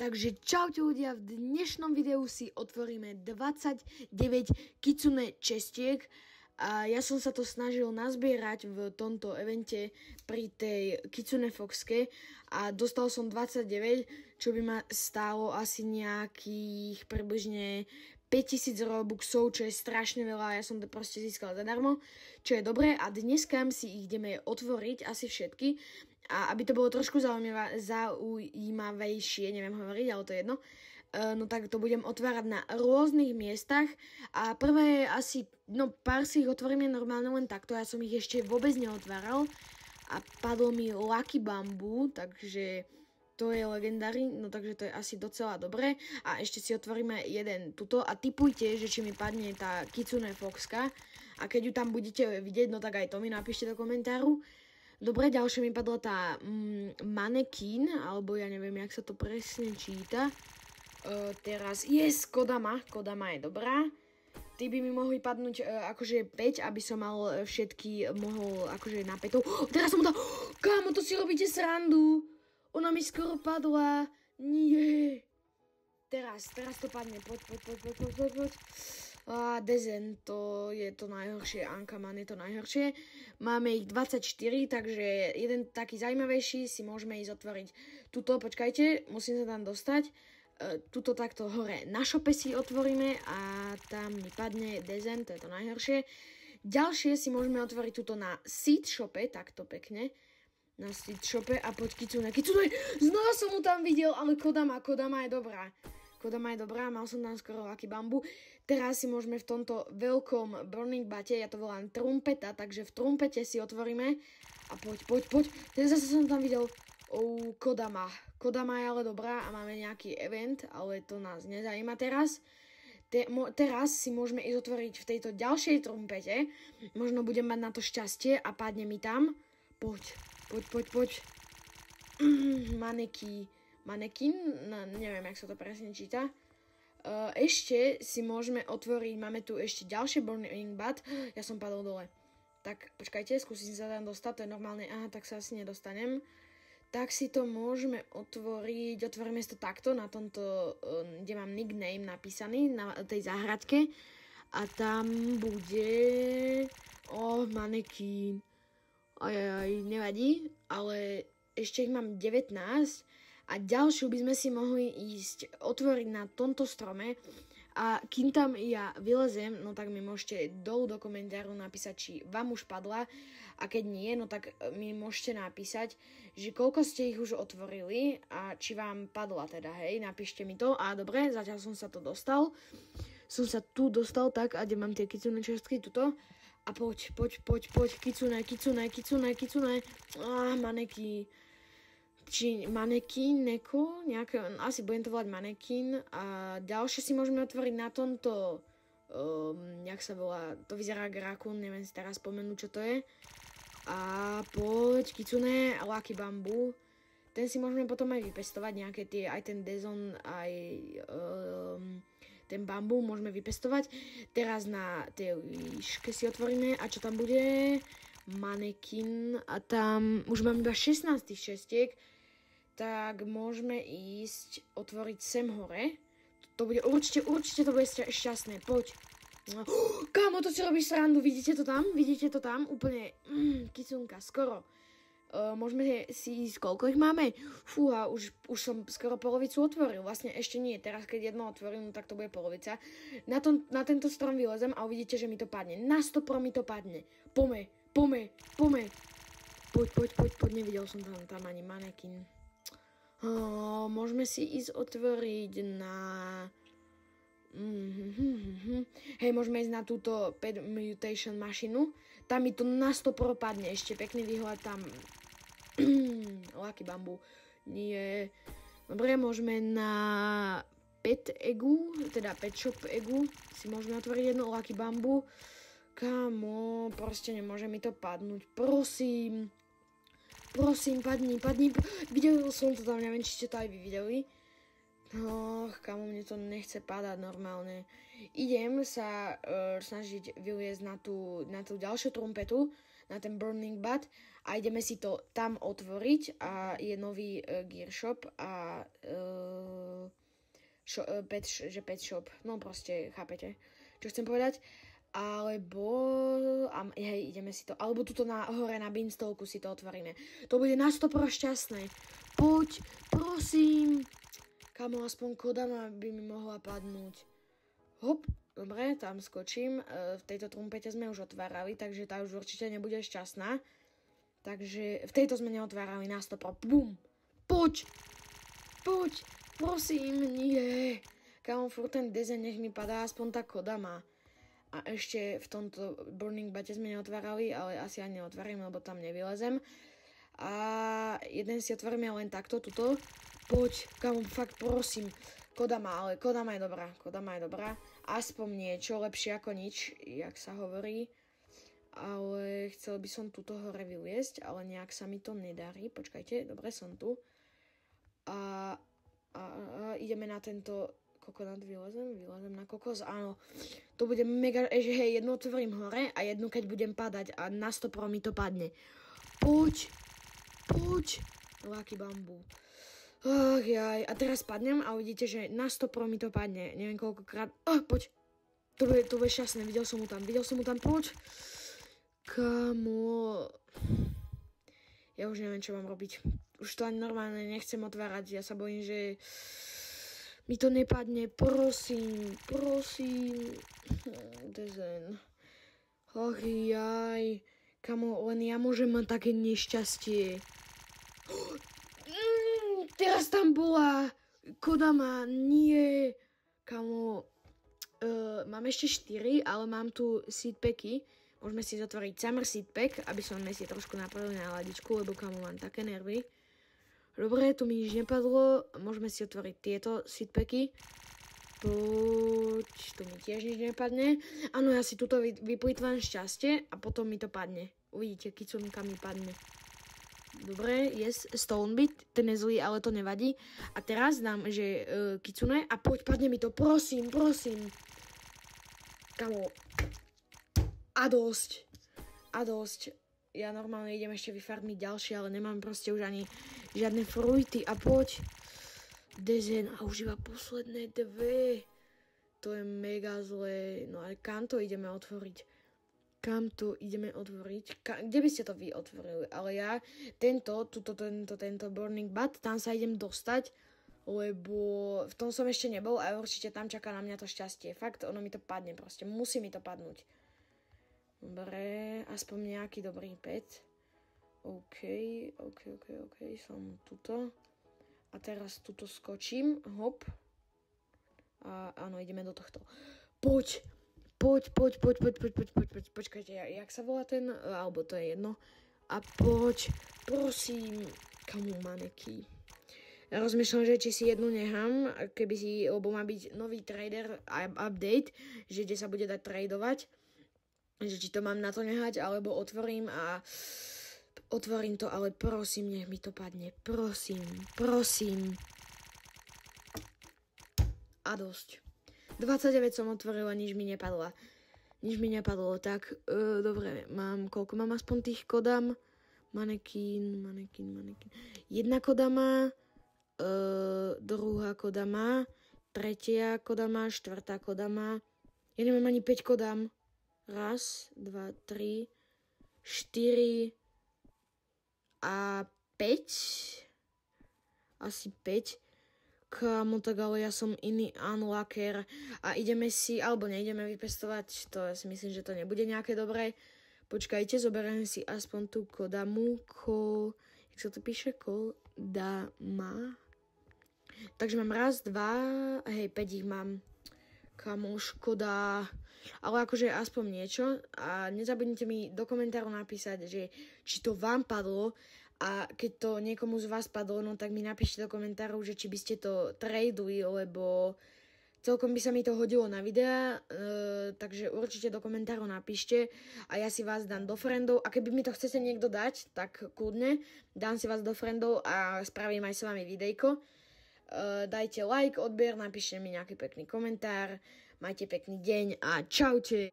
Takže čaute ľudia, v dnešnom videu si otvoríme 29 kitsune čestiek a ja som sa to snažil nazbierať v tomto evente pri tej Kitsune Foxke a dostal som 29, čo by ma stálo asi nejakých približne 5000 robuxov, čo je strašne veľa, ja som to proste získal zadarmo, čo je dobré a dneska si ich ideme otvoriť asi všetky. A aby to bolo trošku zaujímavejšie, neviem hovoriť, ale to je jedno, no tak to budem otvárať na rôznych miestach a prvé asi, pár si ich otvoríme normálne len takto, ja som ich ešte vôbec neotváral a padlo mi Lucky Bamboo, takže to je legendárny, takže to je asi docela dobré a ešte si otvoríme jeden tuto a tipujte, že či mi padne tá Kitsune Foxka a keď ju tam budete vidieť, tak aj to mi napíšte do komentáru. Dobre, ďalšie mi padla tá Mannequin, alebo ja neviem, jak sa to presne číta. Teraz, Kodama je dobrá. Tí by mi mohli padnúť akože 5, aby som mal všetky, mohol akože na 5. Teraz som to, kámo, to si robíte srandu. Ona mi skoro padla, nie. Teraz to padne, poď. A Dezen, to je to najhoršie, Ankaman je to najhoršie. Máme ich 24, takže jeden taký zaujímavejší si môžeme ísť otvoriť. Tuto, počkajte, musím sa tam dostať. Tuto takto hore na šope si otvoríme a tam mi padne Dezen, to je to najhoršie. Ďalšie si môžeme otvoriť tuto na Seed shope, takto pekne. Na Seed shope a poď Kitsune, znova som mu tam videl, ale Kodama je dobrá. Kodama je dobrá, mal som tam skoro Lucky Bamboo. Teraz si môžeme v tomto veľkom Burning Bate, ja to volám trumpeta, takže v trumpete si otvoríme. A poď. Zase som tam videl Kodama. Kodama je ale dobrá a máme nejaký event, ale to nás nezajíma teraz. Teraz si môžeme ísť otvoriť v tejto ďalšej trumpete. Možno budem mať na to šťastie a padne mi tam. Poď. Mannequin, neviem, jak sa to presne číta. Ešte si môžeme otvoriť, máme tu ešte ďalšie Burning Bat. Ja som padol dole. Tak, počkajte, skúsim sa tam dostať, to je normálne, tak sa asi nedostanem. Tak si to môžeme otvoriť, otvoríme si to takto, na tomto, kde mám nickname napísaný, na tej záhradke. A tam bude, Mannequin. Nevadí, ale ešte ich mám 19. A ďalšiu by sme si mohli ísť otvoriť na tomto strome a kým tam ja vylezem, tak mi môžete dolu do komentáru napísať, či vám už padla a keď nie, tak mi môžete napísať, že koľko ste ich už otvorili a či vám padla teda, hej, napíšte mi to a dobre, zatiaľ som sa tu dostal, tak a kde mám tie kitsune čestky, tuto a poď, kitsune, Mannequin. Či Mannequin, asi budem to volať Mannequin a ďalšie si môžeme otvoriť na tomto, jak sa volá, to vyzerá ako rakún, neviem si teraz spomenúť, čo to je. A poď, Kitsune, Lucky Bamboo, ten si môžeme potom aj vypestovať, nejaké tie, aj ten Dezon, aj ten bambú môžeme vypestovať. Teraz na tej výške si otvoríme a čo tam bude? Mannequin a tam už mám iba 16 tých šestiek, tak môžeme ísť otvoriť sem hore. To bude určite to bude šťastné, poď. Kámo, to si robíš srandu, vidíte to tam? Úplne, kicunka, skoro. Môžeme si ísť, koľko ich máme? Fúha, už som skoro polovicu otvoril, vlastne ešte nie, teraz keď jedno otvorím, tak to bude polovica. Na tento strom vylezem a uvidíte, že mi to padne, na 100% mi to padne. Pome. Poď, nevidel som tam ani Mannequin. Môžeme si ísť otvoriť na... Hej, môžeme ísť na túto Mutation mašinu. Tam mi to na 100% padne, ešte pekný výhľad tam. Lucky Bamboo. Nie. Dobre, môžeme na Pet Shop Eggu si môžeme otvoriť jedno Lucky Bamboo. Kámo, proste nemôže mi to padnúť. Prosím, padni. Videl som to tam, neviem, či ste to aj vy videli. Kámo, mne to nechce padať normálne. Idem sa snažiť vyliezť na tú ďalšiu trumpetu, na ten Burning Bat a ideme si to tam otvoriť a je nový gear shop a pet shop, no proste, chápete, čo chcem povedať. Alebo, hej, ideme si to, alebo tuto hore na Beanstalku si to otvoríme. To bude na 100% šťastné. Poď, prosím. Kamo, aspoň Kodama by mi mohla padnúť. Hop, dobre, tam skočím. V tejto trumpete sme už otvárali, takže tá už určite nebude šťastná. Takže v tejto sme neotvárali na 100%. Bum, poď, prosím, nie. Kamo, furt ten dezen, nech mi padá aspoň tá Kodama. A ešte v tomto Burning Bate sme neotvárali, ale asi ani neotvárime, lebo tam nevylezem. A jeden si otvoríme len takto, tuto. Poď, kamo, fakt prosím. Kodama je dobrá. Aspoň niečo, lepšie ako nič, jak sa hovorí. Ale chcel by som tuto hore vyliesť, ale nejak sa mi to nedarí. Počkajte, dobre, som tu. A ideme na tento kokonát, vylezem na kokos, áno. To bude mega, hej, jednu otvorím hore a jednu keď budem padať a na 100% mi to padne. Poď. Láky bambú. Ach jaj, a teraz padnem a uvidíte, že na 100% mi to padne. Neviem koľkokrát. Poď. To bude šťastné, videl som mu tam, poď. Kamo. Ja už neviem, čo mám robiť. Už to ani normálne nechcem otvárať, ja sa bojím, že mi to nepadne, prosím. Dezen. Ach jaj. Kamo, len ja môžem mať také nešťastie. Teraz tam bola Kodama, nie. Kamo, mám ešte 4, ale mám tu seedpacky. Môžeme si zatvoriť summer seedpack, aby sme si trošku napravili na ladičku, lebo kamo, mám také nervy. Dobre, tu mi nič nepadlo. Môžeme si otvoriť tieto seedpacky. Poď, tu mi tiež nič nepadne. Áno, ja si tuto vyplýtvam šťastie a potom mi to padne. Uvidíte, kicunka mi padne. Dobre, yes, Stonebit, ten je zlý, ale to nevadí. A teraz dám, že kicune a poď, padne mi to, prosím. Kamo. A dosť. Ja normálne idem ešte vyfarmiť ďalšie, ale nemám proste už ani žiadne fruity a poď. Dezen a už iba posledné 2. To je mega zlé. No ale kam to ideme otvoriť? Kde by ste to vy otvorili? Ale ja tento Burning Bat, tam sa idem dostať, lebo v tom som ešte nebol a určite tam čaká na mňa to šťastie. Fakt, ono mi to padne proste. Musí mi to padnúť. Dobre, aspoň nejaký dobrý pet. OK, som tuto. A teraz tuto skočím, hop. A áno, ideme do tohto. Poď. Počkajte, jak sa volá ten, alebo to je jedno. A poď, prosím, kamu maneky. Ja rozmýšľam, že či si jednu nechám, lebo má byť nový trader update, že kde sa bude dať tradovať. Že či to mám na to nehať, alebo otvorím to, ale prosím, nech mi to padne. Prosím. A dosť. 29 som otvorila, nič mi nepadlo. Tak, dobre, koľko mám aspoň tých kodam? Manekín. Jedna kodama, druhá kodama, tretia kodama, štvrtá kodama. Ja nemám ani 5 kodam. 1, 2, 3, 4 a 5. Asi 5. Kamo, tak ale ja som iný unlocker a ideme si, alebo neideme vypestovať, to ja si myslím, že to nebude nejaké dobré. Počkajte, zoberiem si aspoň tú kodamu, jak sa to píše? Kodama. Takže mám 1, 2, 5 ich mám. Kamo, škoda. Ale akože aspoň niečo a nezabudnite mi do komentáru napísať, že či to vám padlo. A keď to niekomu z vás padlo, no tak mi napíšte do komentárov, že či by ste to traduli, lebo celkom by sa mi to hodilo na videa, takže určite do komentárov napíšte a ja si vás dám do friendov. A keby mi to chcete niekto dať, tak kľudne, dám si vás do friendov a spravím aj s vami videjko. Dajte like, odber, napíšte mi nejaký pekný komentár, majte pekný deň a čaute.